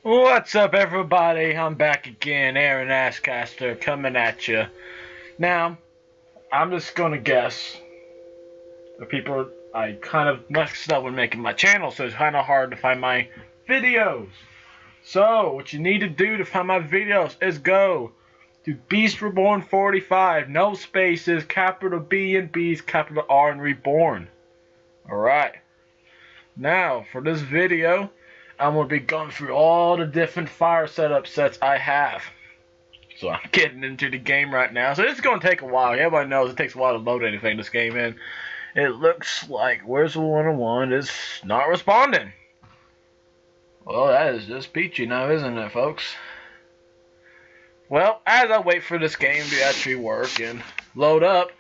What's up, everybody? I'm back again, AshCaster, coming at you. Now, I'm just gonna guess the people I kind of messed up when making my channel, so it's kind of hard to find my videos. So, what you need to do to find my videos is go to Beast Reborn 45, no spaces, capital B and Beast, capital R and Reborn. Alright. Now, for this video, I'm going to be going through all the different fire setup sets I have. So I'm getting into the game right now. So this is going to take a while. Everybody knows it takes a while to load anything this game in. It looks like Where's the 101 is not responding. Well, that is just peachy now, isn't it, folks? Well, as I wait for this game to actually work and load up,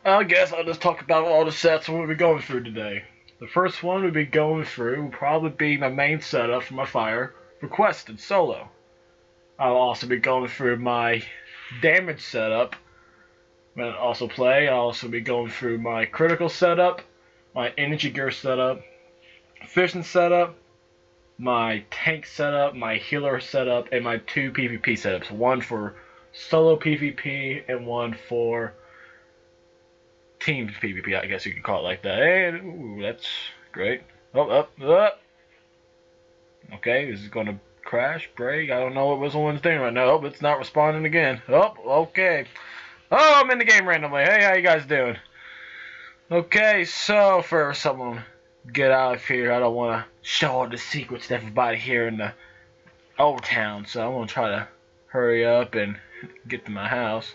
I guess I'll just talk about all the sets we'll be going through today. The first one we'll be going through will probably be my main setup for my fire for Quest and solo. I'll also be going through my damage setup when I also play. I'll also be going through my critical setup, my energy gear setup, fishing setup, my tank setup, my healer setup, and my 2 PvP setups. One for solo PvP and one for team PvP, I guess you could call it like that. And ooh, that's great. Okay, this is gonna crash, break. I don't know what Whistleone's doing right now. Oh, it's not responding again. Oh, okay. Oh, I'm in the game randomly. Hey, how you guys doing? Okay, so first someone get out of here. I don't want to show all the secrets to everybody here in the old town, so I'm gonna try to hurry up and get to my house.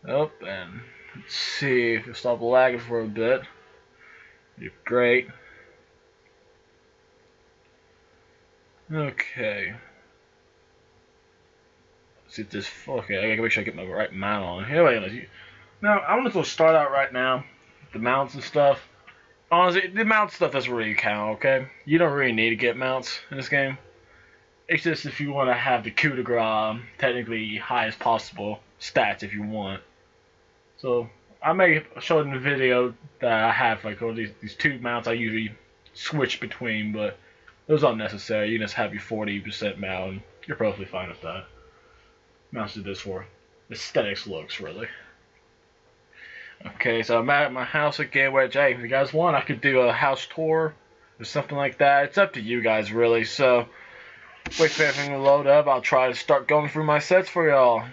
Oh, and let's see if we stop lagging for a bit. You're great. Okay. Let's see if this. Okay, I gotta make sure I get my right mount on. Anyway, now I want to start out right now. The mounts and stuff. Honestly, the mount stuff doesn't really count. Okay, you don't really need to get mounts in this game. It's just if you want to have the coup de grace, technically highest possible stats if you want. So I may show in the video that I have like all these 2 mounts I usually switch between, but those aren't necessary. You just have your 40% mount and you're perfectly fine with that. Mounts do this for aesthetics looks, really. Okay, so I'm at my house again, which, hey, if you guys want, I could do a house tour or something like that. It's up to you guys, really. So wait for everything to load up. I'll try to start going through my sets for y'all.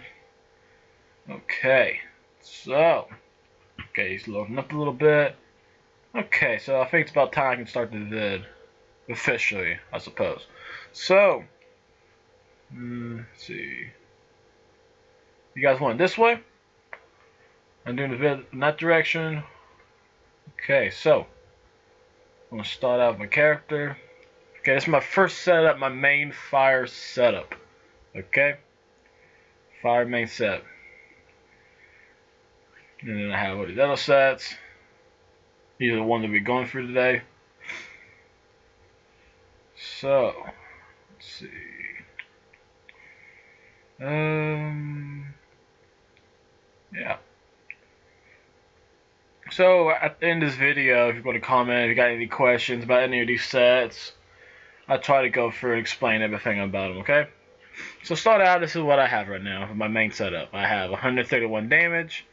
Okay, so he's loading up a little bit. Okay, so I think it's about time I can start the vid officially, I suppose. So let's see. You guys want it this way? I'm doing the vid in that direction. Okay, so I'm gonna start out with my character. Okay, this is my first setup, my main fire setup. Okay, fire main set. And then I have all these other sets. These are the ones that we're going through today. So, let's see. Yeah. So, at the end of this video, if you want to comment, if you got any questions about any of these sets, I'll try to go through and explain everything about them, okay? So, start out, this is what I have right now for my main setup. I have 131 damage,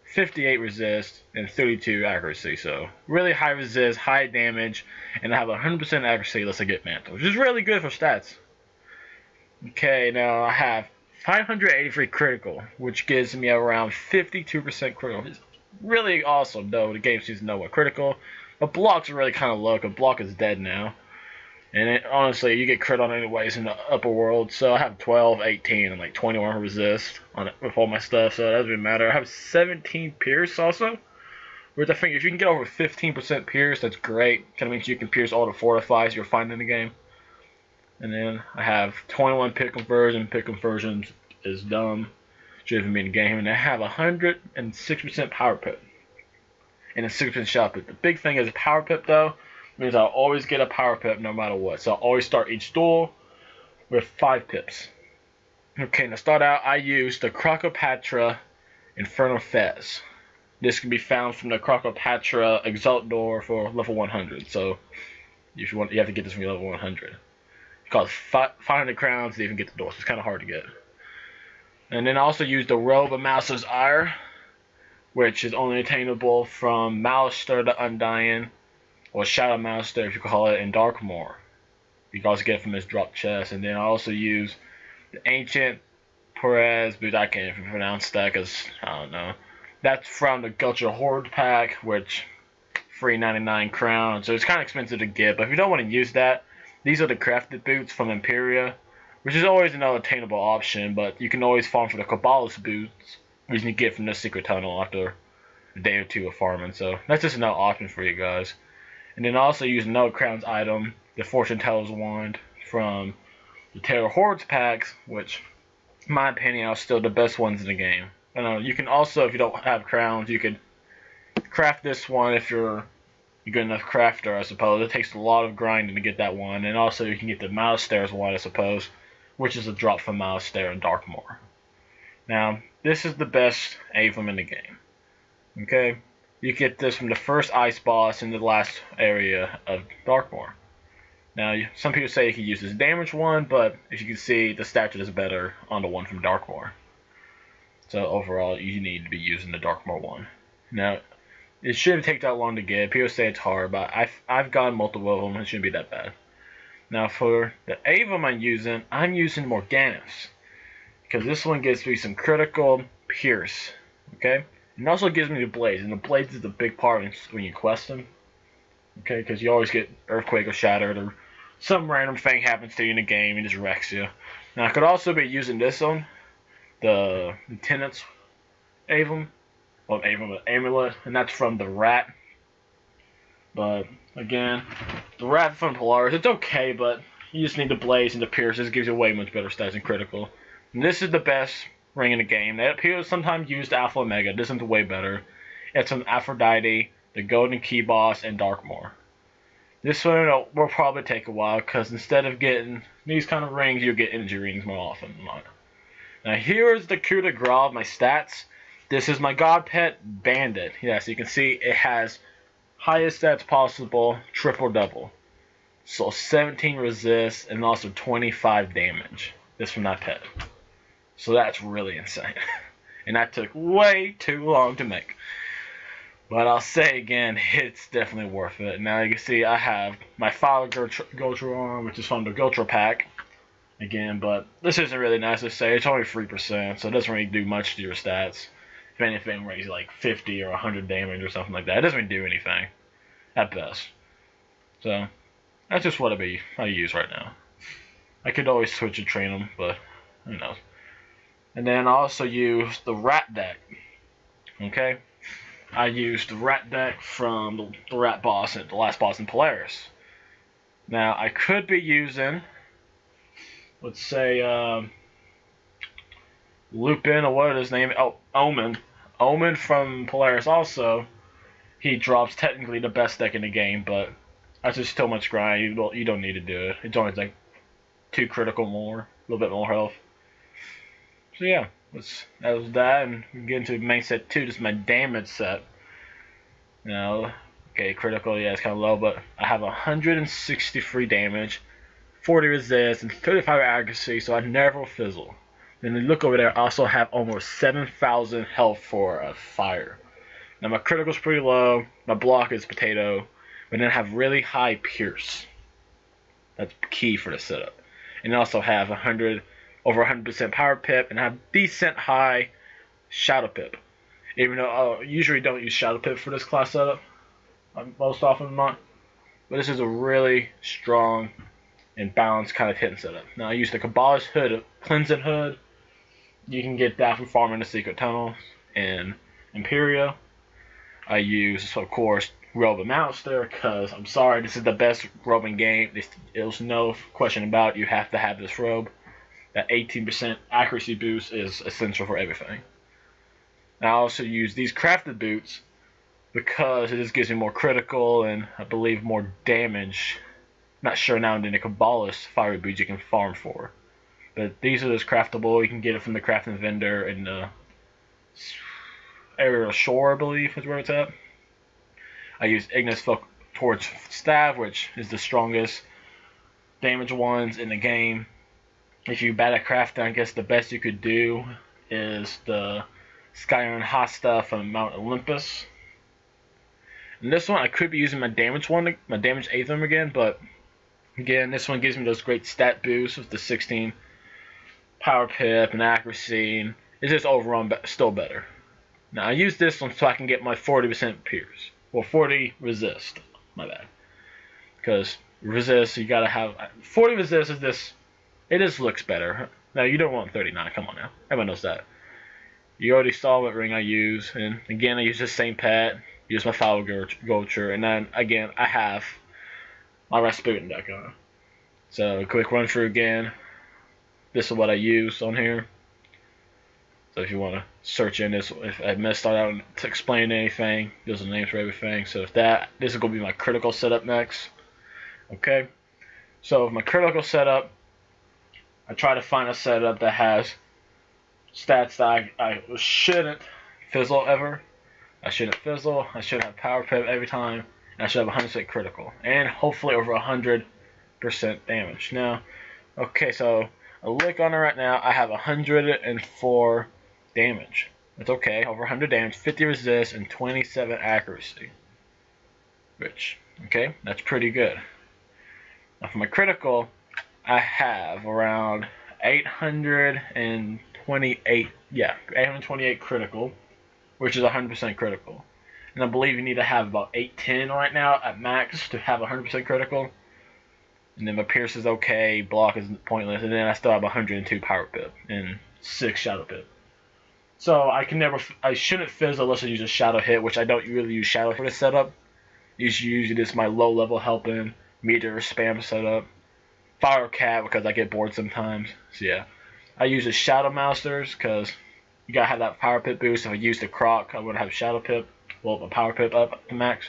58 resist, and 32 accuracy. So, really high resist, high damage, and I have 100% accuracy unless I get mantle, which is really good for stats. Okay, now I have 583 critical, which gives me around 52% critical. It's really awesome, though. The game seems to know what critical. But blocks are really kind of low, because block is dead now. And honestly, you get crit on anyways in the upper world. So I have 12, 18, and like 21 resist on it with all my stuff, so it doesn't really matter. I have 17 pierce also, which I think if you can get over 15% pierce, that's great. Kind of means you can pierce all the fortifies you'll find in the game. And then I have 21 pit conversion. Pit conversion is dumb. Should even be in the game. And I have 106% power pip. And a 6% shot pip. The big thing is power pip, though, means I'll always get a power pip no matter what. So I'll always start each duel with 5 pips. Okay, now start out, I use the Crocopatra Inferno Fez. This can be found from the Crocopatra Exalt Door for level 100. So if you want, you have to get this from your level 100. costs 500 crowns to even get the door, so it's kind of hard to get. And then I also use the Robe of Mouse's Ire, which is only attainable from Mouster the Undying, or Shadow Mouster if you call it, in Darkmoor. You can also get it from his drop chest. And then I also use the Ancient Perez boot. I can't even pronounce that because I don't know. That's from the Gulcher Horde pack, which free 99 crowns, so it's kind of expensive to get. But if you don't want to use that, these are the crafted boots from Imperia, which is always another attainable option. But you can always farm for the Kabbalist boots, which you can get from the secret tunnel after a day or two of farming. So that's just another option for you guys. And then also use another crowns item, the Fortune Teller's Wand from the Terror Hordes packs, which, in my opinion, are still the best ones in the game. You can also, if you don't have crowns, you can craft this one if you're a good enough crafter, I suppose. It takes a lot of grinding to get that one. And also you can get the Mousester's one, I suppose, which is a drop from Mouster in Darkmoor. Now, this is the best Avum in the game. Okay? You get this from the first ice boss in the last area of Darkmoor. Now, some people say you can use this damage one, but as you can see, the statue is better on the one from Darkmoor. So overall, you need to be using the Darkmoor one. Now, it shouldn't take that long to get. People say it's hard, but I've gotten multiple of them. It shouldn't be that bad. Now, for the Avum I'm using Morganus, because this one gives me some critical pierce. Okay, and it also gives me the blades, and the blades is a big part when you quest them. Okay, because you always get earthquake or shattered, or some random thing happens to you in the game and just wrecks you. Now, I could also be using this one, the Lieutenant's Avum, well, Amulet, and that's from the Rat. But again, the Rat from Polaris, it's okay, but you just need the Blaze and the Pierce. This gives you way much better stats than critical. And this is the best ring in the game. They appear to sometimes use Alpha Omega. This one's way better. It's from Aphrodite, the Golden Key Boss, and Darkmoor. This one will probably take a while, because instead of getting these kind of rings, you'll get energy rings more often than not. Now here is the coup de grace of my stats. This is my God Pet Bandit. Yes, you can see it has highest stats possible, triple double. So 17 resist and also 25 damage. This from that pet. So that's really insane. And that took way too long to make. But I'll say again, it's definitely worth it. Now you can see I have my Fire Gulcher on, which is from the Gulcher pack. Again, but this isn't really nice to say. It's only 3%, so it doesn't really do much to your stats. If anything, raise like 50 or 100 damage or something like that. It doesn't really do anything, at best. So, that's just what I use right now. I could always switch and train them, but who knows. And then I also use the Rat deck. Okay? I used the Rat deck from the Rat boss, the last boss in Polaris. Now, I could be using, let's say, Lupin, or what is his name? Oh, Omen. Omen from Polaris also. He drops technically the best deck in the game, but that's just too much grind. You don't need to do it. It's only like 2 critical more, a little bit more health. So yeah, that was that, and we get into main set 2. This is my damage set. Now, okay, critical, yeah, it's kind of low, but I have 163 damage, 40 resist, and 35 accuracy, so I never fizzle. Then you look over there, I also have almost 7,000 health for a fire. Now my critical's pretty low, my block is potato, but then I have really high pierce. That's key for the setup. And I also have over 100% power pip, and I have decent high shadow pip. Even though I usually don't use shadow pip for this class setup, most often not. But this is a really strong and balanced kind of hidden setup. Now I use the Kabbalist Hood, Cleansing Hood. You can get that from farming the secret tunnels in Imperia. I use, of course, Robe of Mouster, because I'm sorry, this is the best robe in game. There's no question about it. You have to have this robe. That 18% accuracy boost is essential for everything. I also use these crafted boots because it just gives me more critical and I believe more damage. Not sure now than the Kabbalist fire boots you can farm for. But these are just craftable. You can get it from the crafting vendor in the area of Shore, I believe is where it's at. I use Ignis Torch Staff, which is the strongest damage ones in the game. If you bad at crafting, I guess the best you could do is the Sky Iron Hot Stuff from Mount Olympus. And this one, I could be using my damage one, my damage Aether again, but again, this one gives me those great stat boosts with the 16 power pip and accuracy, and it's just overall still better. Now I use this one so I can get my 40% pierce, well 40 resist, my bad, because resist you gotta have 40 resist is this. It just looks better. Now you don't want 39. Come on now, everyone knows that. You already saw what ring I use, and again I use the same pet. Use my Foul Gulcher, and then again I have my Rasputin deck on. So quick run through again. This is what I use on here. So if you want to search in this, if I missed out to explain anything, there's the names for everything. So if this is going to be my critical setup next. Okay. So with my critical setup, I try to find a setup that has stats that I shouldn't fizzle ever. I shouldn't fizzle. I should have power pip every time. And I should have 100% critical. And hopefully over 100% damage. Now, okay, so I look on it right now. I have 104 damage. That's okay. Over 100 damage, 50 resist, and 27 accuracy. Which, okay, that's pretty good. Now for my critical, I have around 828. Yeah, 828 critical, which is 100% critical. And I believe you need to have about 810 right now at max to have 100% critical. And then my pierce is okay, block is pointless, and then I still have 102 power pip and 6 shadow pip. So I shouldn't fizzle unless I use a shadow hit, which I don't really use shadow for this setup. Usually this is my low level helping, meter spam setup. Fire cat because I get bored sometimes. So yeah, I use the shadow masters because you gotta have that power pip boost. If I use the croc, I would have shadow pip. Well, my power pip up to max.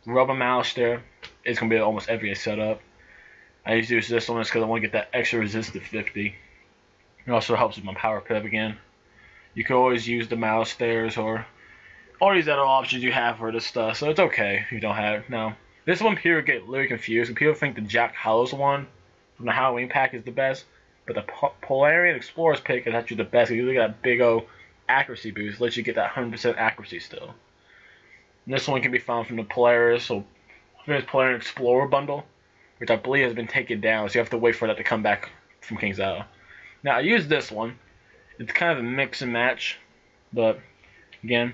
Rubber Master is gonna be almost every setup. I usually use this one because I want to get that extra resist to 50. It also helps with my power pip again. You can always use the Masters or all these other options you have for this stuff, so it's okay if you don't have it. Now, this one people get literally confused, and people think the Jack Hallows one from the Halloween pack is the best, but the Polarian Explorer's pick is actually the best. You look at that big old accuracy boost, lets you get that 100% accuracy still. And this one can be found from the Polaris, so there's Polarian Explorer bundle, which I believe has been taken down, so you have to wait for that to come back from King's Isle. Now I use this one. It's kind of a mix and match, but again,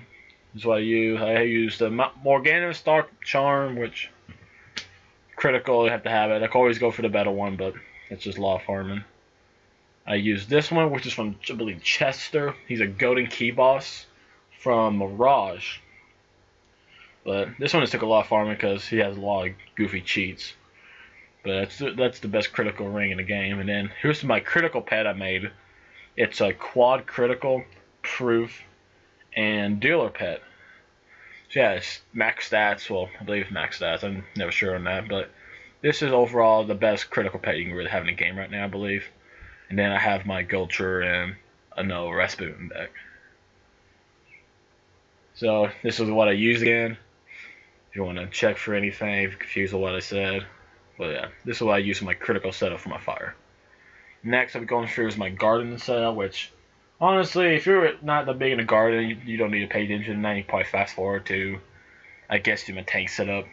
this is what I use. I use the Morgana Stark Charm, which critical, you have to have it. I can always go for the better one, but it's just law farming. I use this one, which is from, I believe, Chester. He's a Golden Key boss from Mirage. But this one just took a lot of farming because he has a lot of goofy cheats. But that's the best critical ring in the game. And then here's my critical pet I made. It's a quad critical, proof, and dealer pet. So yeah, it's max stats. Well, I believe it's max stats. I'm never sure on that. But this is overall the best critical pet you can really have in the game right now, I believe. And then I have my Gulcher and another Rasputin deck. So this is what I use again. If you want to check for anything, if you're confused with what I said. But yeah, this is what I use for my critical setup for my fire. Next, I'm going through is my garden setup, which honestly, if you're not that big in a garden, you don't need to pay attention to that. You can probably fast forward to, I guess, to my tank setup.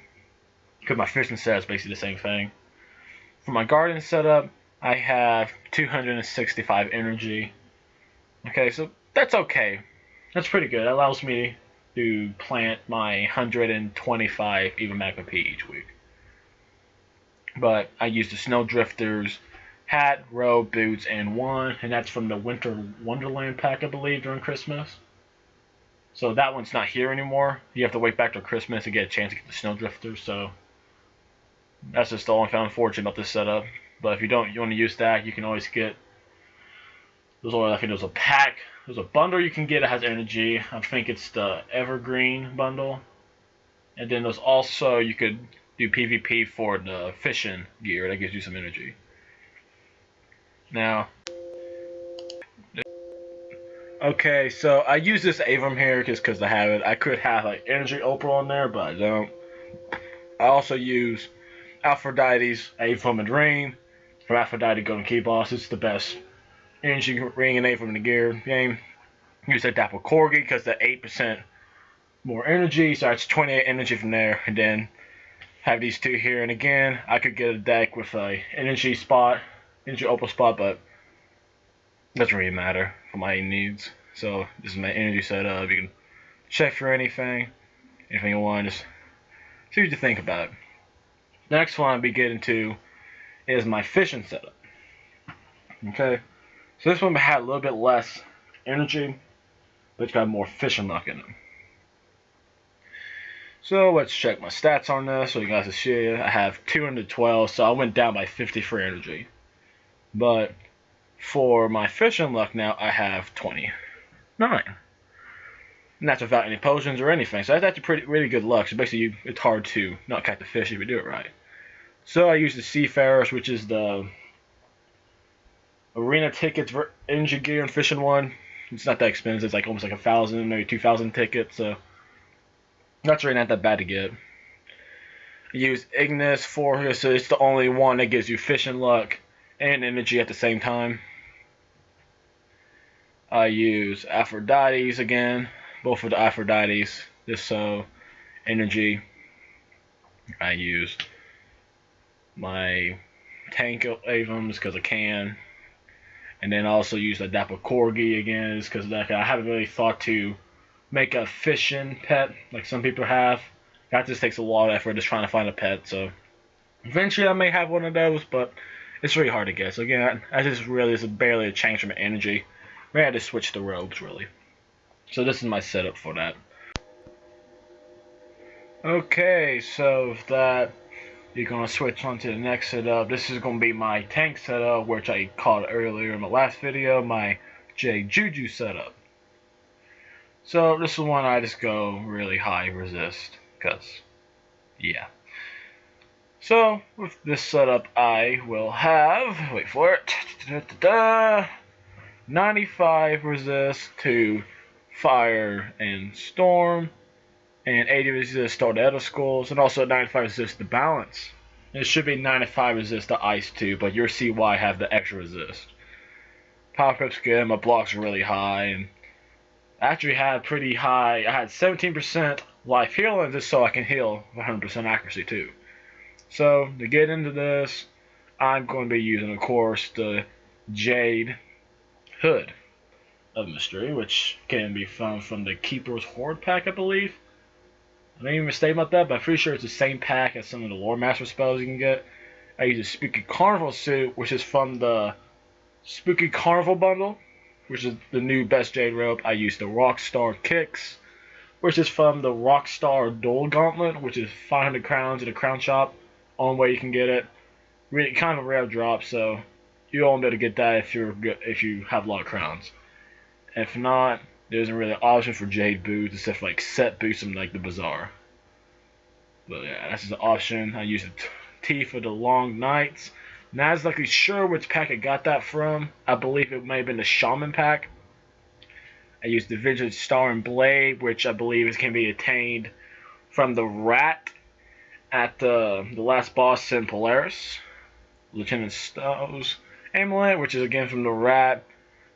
Because my fishing setup is basically the same thing. For my garden setup, I have 265 energy. Okay, so that's okay. That's pretty good. That allows me to plant my 125 even magma P each week. But I use the Snow Drifters hat, robe, boots, and wand, and that's from the Winter Wonderland pack, I believe, during Christmas. So that one's not here anymore. You have to wait back till Christmas to get a chance to get the Snow Drifters, so that's just the only thing unfortunate about this setup. But if you want to use that, you can always get I think there's a pack, there's a bundle you can get that has energy. I think it's the Evergreen bundle. And then there's also, you could do PvP for the fishing gear that gives you some energy. Now, okay, so I use this Avram here just because I have it. I could have like energy opal on there, but I don't. I Aphrodite's A-Foaming Ring from Aphrodite Golden Key Boss. It's the best energy ring and A-Foam in the gear game. Use that Dapple Corgi because the 8% more energy, so it's 28 energy from there. And then have these two here, and again, I could get a deck with a energy opal spot, but it doesn't really matter for my needs. So this is my energy setup. You can check for anything you want. Just see what you think about it. The next one I'll be getting to is my fishing setup. Okay, so this one had a little bit less energy, but it's got more fishing luck in it. So let's check my stats on this so you guys can see it. I have 212, so I went down by 50 for energy. But for my fishing luck now, I have 29. And that's without any potions or anything. So that's a really good luck. So basically, it's hard to not catch the fish if you do it right. So I use the Seafarers, which is the arena tickets for energy gear and fishing one. It's not that expensive. It's like almost like 1,000, maybe 2,000 tickets. So that's really not that bad to get. I use Ignis for, so it's the only one that gives you fishing luck and energy at the same time. I use Aphrodite's again, both of the Aphrodite's, just so energy. I use my tank Avums because I can, and then also use the Dapple Corgi again, because I haven't really thought to make a fishing pet like some people have. That just takes a lot of effort just trying to find a pet. So eventually I may have one of those, but it's really hard to get. So again, I just really is barely a change from energy. Maybe I had to switch the robes really. So this is my setup for that. Okay, so with that, you're gonna switch on to the next setup. This is gonna be my tank setup, which I called earlier in my last video, my J Juju setup. So this is one I just go really high resist, cause yeah. So with this setup, I will have, wait for it, 95 resist to fire and storm, and 80 resist tornado skulls, and also 95 resist to balance. And it should be 95 resist to ice too, but you'll see why I have the extra resist. Power prep's good, my blocks are really high, and I actually had pretty high, I had 17% life healing just so I can heal 100% accuracy too. So to get into this, I'm going to be using, of course, the Jade Hood of Mystery, which can be found from the Keeper's Horde pack, I believe. I don't even mistake about that, but I'm pretty sure it's the same pack as some of the Lore Master spells you can get. I use a Spooky Carnival suit, which is from the Spooky Carnival bundle, which is the new best Jade robe. I use the Rockstar Kicks, which is from the Rockstar Dual Gauntlet, which is 500 crowns at a crown shop. Only way you can get it. Really kind of a rare drop, so you won't be able to get that if you have a lot of crowns. If not, there isn't really an option for Jade boots except for like set boots from like the Bazaar. But yeah, that's just an option. I use the T for the Long Nights. Not exactly sure which pack I got that from. I believe it may have been the Shaman pack. I used the Vigilant Star and Blade, which I believe can be attained from the Rat at the last boss in Polaris. Lieutenant Stowe's Amulet, which is again from the Rat.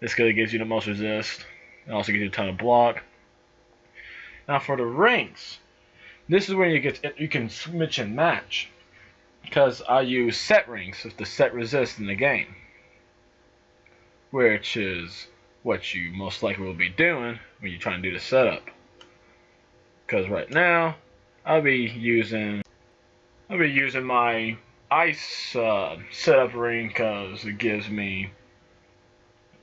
This guy gives you the most resist. It also gives you a ton of block. Now for the rings, this is where you can switch and match, because I use set rings with the set resist in the game, which is what you most likely will be doing when you're trying to do the setup. Because right now I'll be using my ice setup ring because it gives me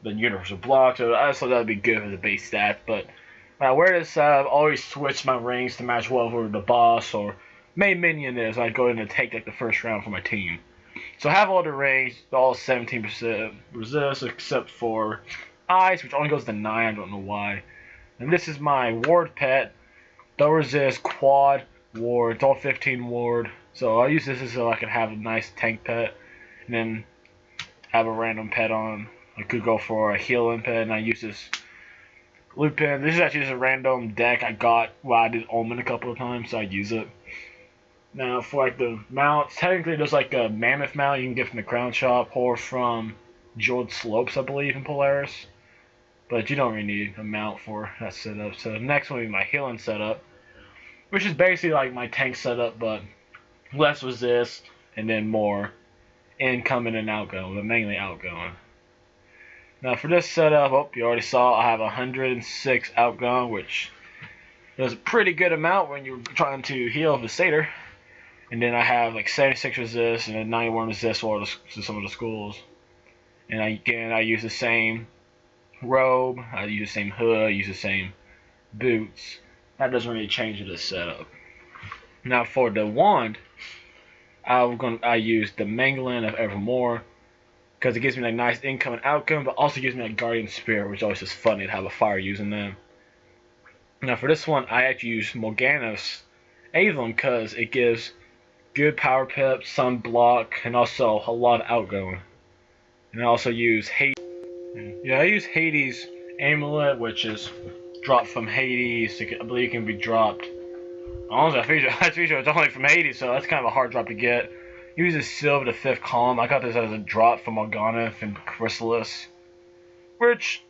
the universal block, so I thought that'd be good for the base stat. But when I wear this I've always switched my rings to match whatever the boss or main minion is. I go in and take like the first round for my team. So I have all the rings, all 17% resist except for ice, which only goes to 9, I don't know why. And this is my ward pet, double resist, quad ward, it's all 15 ward. So I'll use this so I can have a nice tank pet, and then have a random pet on. I could go for a healing pet, and I use this Lupin. This is actually just a random deck I got while I did Omen a couple of times, so I use it. Now for like the mounts, technically there's like a mammoth mount you can get from the Crown Shop or from George Slopes, I believe, in Polaris. But you don't really need a mount for that setup. So the next one will be my healing setup, which is basically like my tank setup, but less resist and then more incoming and outgoing, but mainly outgoing. Now for this setup, oh, you already saw I have 106 outgoing, which is a pretty good amount when you're trying to heal the satyr. And then I have like 76 resist and then 91 resist to some of the schools. And I use the same robe, I use the same hood, I use the same boots. That doesn't really change this setup. Now for the wand, I use the Mangling of Evermore, because it gives me like nice income and outcome, but also gives me like Guardian Spirit, which is always just funny to have a fire using them. Now for this one, I actually use Morgana's Avon because it gives good power pip, some block, and also a lot of outgoing. And I also use Hades. Yeah, I use Hades Amulet, which is dropped from Hades. I believe it can be dropped. Honestly, that feature it's only from Hades, so that's kind of a hard drop to get. Uses Silver the 5th column. I got this as a drop from Morgana and Chrysalis, which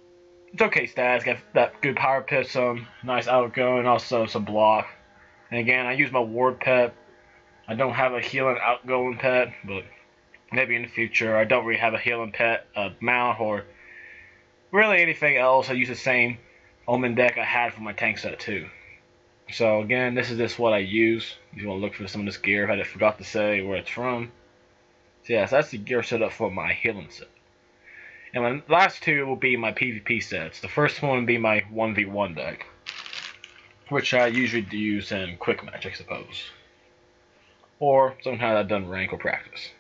it's okay stats. Got that good power pip, some nice outgoing, also some block. And again, I use my ward pet. I don't have a healing outgoing pet, but maybe in the future. I don't really have a healing pet, a mount, or really anything else. I use the same Omen deck I had for my tank set too. So again, this is just what I use. If you want to look for some of this gear, if I forgot to say where it's from. So yeah, so that's the gear setup for my healing set. And my last two will be my PvP sets. The first one will be my 1v1 deck, which I usually use in quick match, I suppose. Or sometimes I've done rank or practice.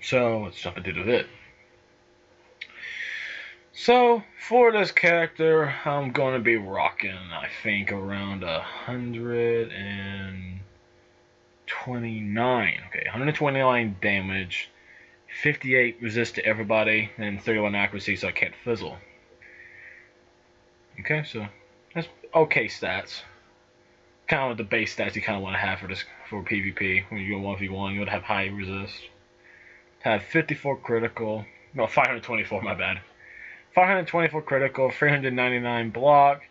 So let's jump into it. So, for this character, I'm going to be rocking, I think, around 129. Okay, 129 damage, 58 resist to everybody, and 31 accuracy, so I can't fizzle. Okay, so that's okay stats. Kind of the base stats you kind of want to have for PvP. When you go 1v1, you would have high resist. Have 54 critical, no, 524, my bad. 524 critical, 399 block,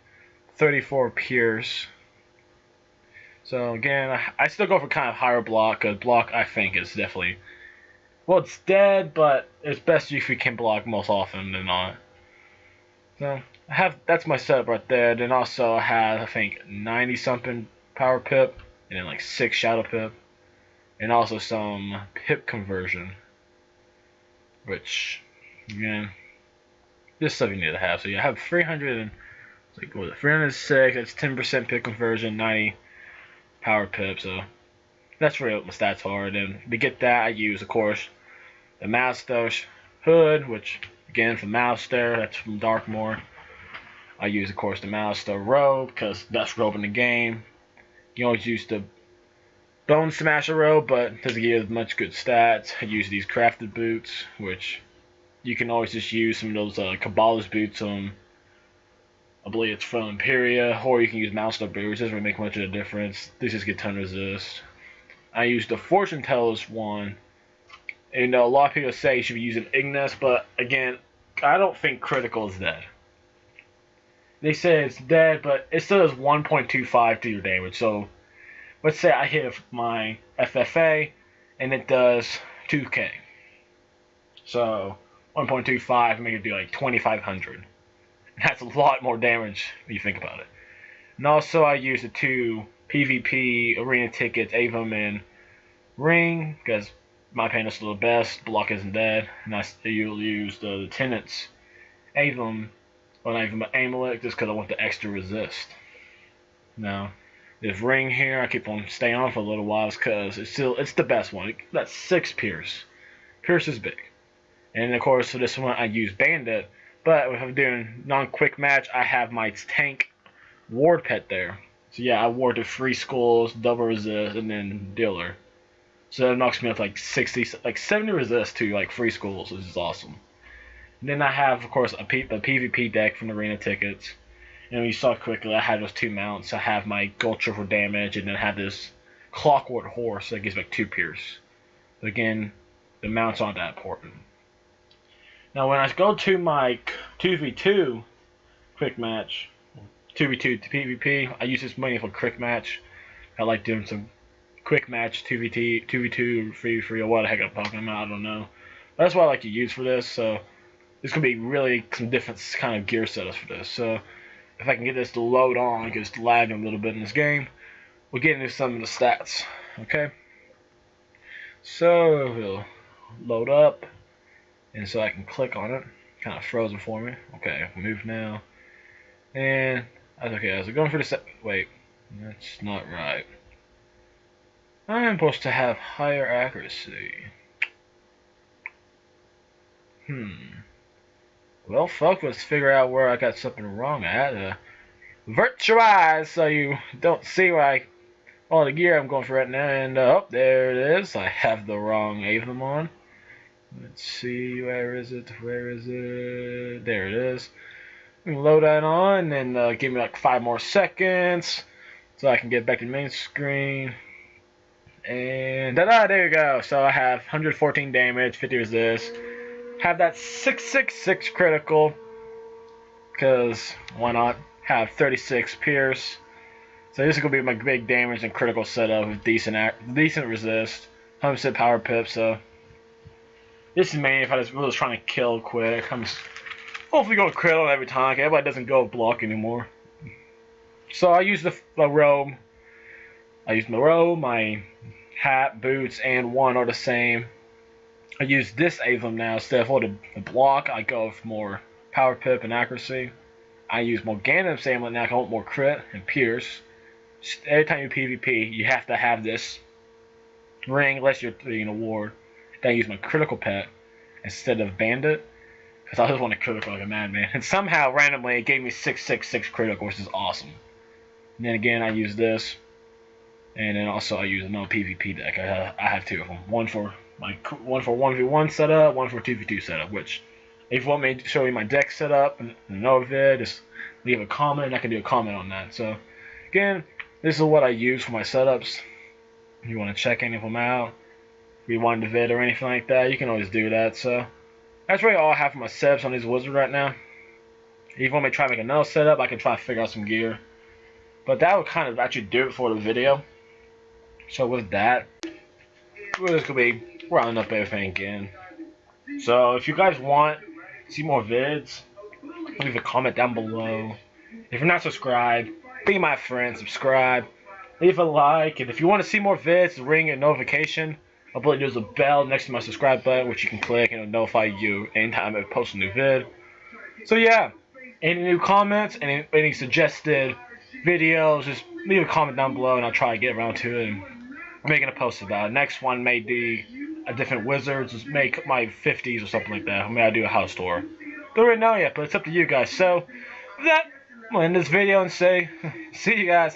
34 pierce. So again, I still go for kind of higher block, because block I think is definitely, well, it's dead, but it's best if you can block most often than not. So that's my setup right there. Then also I have, I think, 90 something power pip, and then like 6 shadow pip, and also some pip conversion, which again, this stuff you need to have. So you have 300 and like what was it, 306. That's 10% pip conversion, 90 power pip. So that's really what my stats are. And to get that, I use, of course, the Master Hood, which again from Master, that's from Darkmoor. I use, of course, the Master Robe because best robe in the game. You always use the Bone Smasher Robe, but doesn't give much good stats. I use these crafted boots, which you can always just use some of those Kabbalah's boots on, I believe it's from Imperia, or you can use Master boots. It doesn't really make much of a difference. These just get ton resist. I use the Fortune Teller's one. And a lot of people say you should be using Ignis, but again, I don't think critical is dead. They say it's dead, but it still does 1.25 to your damage. So let's say I hit my FFA and it does 2k. So 1.25 make it do like 2,500. That's a lot more damage when you think about it. And also I use the 2 PvP arena tickets, Avon and Ring, because my opinion is still the best. Block isn't dead. And you'll use the Lieutenant's Avon, or not even my Amulet, just because I want the extra resist. Now, this Ring here, I keep on staying on for a little while because it's the best one. That's 6 Pierce. Pierce is big. And of course, for this one, I use Bandit. But if I'm doing non-quick match, I have my tank ward pet there. So yeah, I warded 3 skulls, double resist, and then dealer. So that knocks me up like 70 resist to like 3 skulls, which is awesome. And then I have, of course, a PvP deck from the arena tickets. And you saw quickly, I have those 2 mounts. I have my Gold Triple damage, and then I have this Clockwork Horse that gives like 2 pierce. But again, the mounts aren't that important. Now when I go to my 2v2 quick match, 2v2 to PvP, I use this mainly for quick match. I like doing some quick match 2v2, 3v3, or what the heck I'm talking about, I don't know. But that's what I like to use for this, so there's going to be really some different kind of gear setups for this. So if I can get this to load on, because it's lagging a little bit in this game, we'll get into some of the stats, okay? So we'll load up, and so I can click on it. Kind of frozen for me. Okay, move now. And okay, I was going for the wait, that's not right. I'm supposed to have higher accuracy. Well, fuck, let's figure out where I got something wrong at. Avert your eyes so you don't see all the gear I'm going for right now. And oh, there it is. I have the wrong Avon on. Let's see, where is it? Where is it? There it is. Load that on and give me like 5 more seconds so I can get back to the main screen. And there you go. So I have 114 damage, 50 resist. Have that 666 critical, because why not? Have 36 pierce. So this is gonna be my big damage and critical setup with decent resist, 100% power pip. So this is mainly if I was just trying to kill quick. I'm just hopefully go crit on every time. Everybody doesn't go block anymore. So I use the robe. I use my robe, my hat, boots, and one are the same. I use this Avon now instead of the block. I go for more power pip and accuracy. I use more Gandalf's amulet now. I want more crit and pierce. Every time you PvP, you have to have this ring unless you're doing an award. Then I use my critical pet instead of bandit, because I just want to critical like a madman. And somehow randomly it gave me 666 critical, which is awesome. And then again I use this, and then also I use another PvP deck. I have 2 of them. One for 1v1 setup, one for 2v2 setup. Which, if you want me to show you my deck setup in another vid, just leave a comment and I can do a comment on that. So again, this is what I use for my setups. If you want to check any of them out, rewind the vid or anything like that, you can always do that. So that's really all I have for my setups on these wizards right now. If you want me to try to make another setup, I can try to figure out some gear. But that would kind of actually do it for the video. So with that, we're just going to be rounding up everything again. So if you guys want to see more vids, leave a comment down below. If you're not subscribed, be my friend, subscribe, leave a like, and if you want to see more vids, ring a notification. I'll put there's a bell next to my subscribe button, which you can click and it'll notify you anytime I post a new vid. So yeah, any new comments, any suggested videos, just leave a comment down below and I'll try to get around to it and making a post about it. Next one may be a different wizards, just make my 50s or something like that. Maybe I'll do a house tour. Don't really know yet, but it's up to you guys. So with that, I'm gonna end this video and say see you guys.